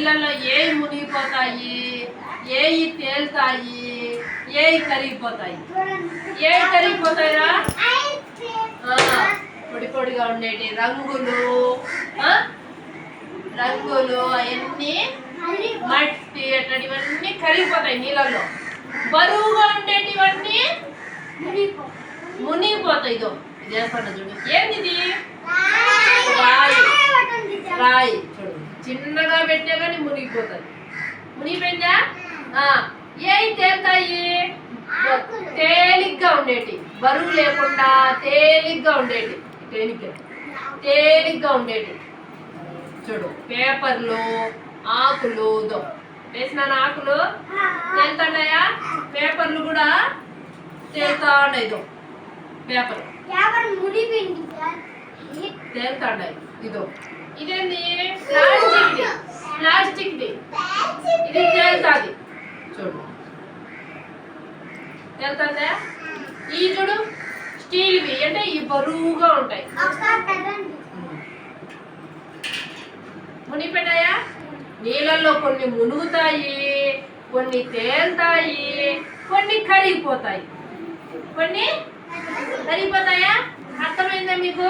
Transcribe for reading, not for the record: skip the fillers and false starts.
నీళ్ళల్లో ఏవి మునిగిపోతాయి, ఏవి తేలుతాయి, ఏవి కరిగిపోతాయి? ఏవి కరిగిపోతాయిరా? పొడి పొడిగా ఉండేటి రంగులు, రంగులు అవన్నీ మట్టి అట్లాంటివన్నీ కరిగిపోతాయి నీళ్ళల్లో. బరువుగా ఉండేటివన్నీ మునిగిపోతాయి. ఇదో ఇది ఏర్పడ్డ చూడు, ఏంది ఇది? రాయి. రాయి చూడు, చిన్నగా పెట్టే కానీ మునిగిపోతుంది. మునిగిపోయిందా? ఏవి తేలుతాయి? తేలిగ్గా ఉండేటి, బరువు లేకుండా తేలిగ్గా ఉండేటి. తేలిగ్గా ఉండేటి చూడు, పేపర్లు, ఆకులు. వేసినాను ఆకులు తేలుతున్నాయా? పేపర్లు కూడా తేలుతా ఉన్నాయి. పేపర్ తేలుతున్నాయి. ఇదేంది? ప్లాస్టిక్ది. ఇది తేలుతుంది చూడు, తేలుతుందా? ఈ చూడు స్టీల్వి, అంటే ఈ బరువుగా ఉంటాయి. మునిగిపోయినాయా? నీళ్ళల్లో కొన్ని మునుగుతాయి, కొన్ని తేలుతాయి, కొన్ని కరిగిపోతాయి. కొన్ని కరిగిపోతాయా? అర్థమైందా మీకు?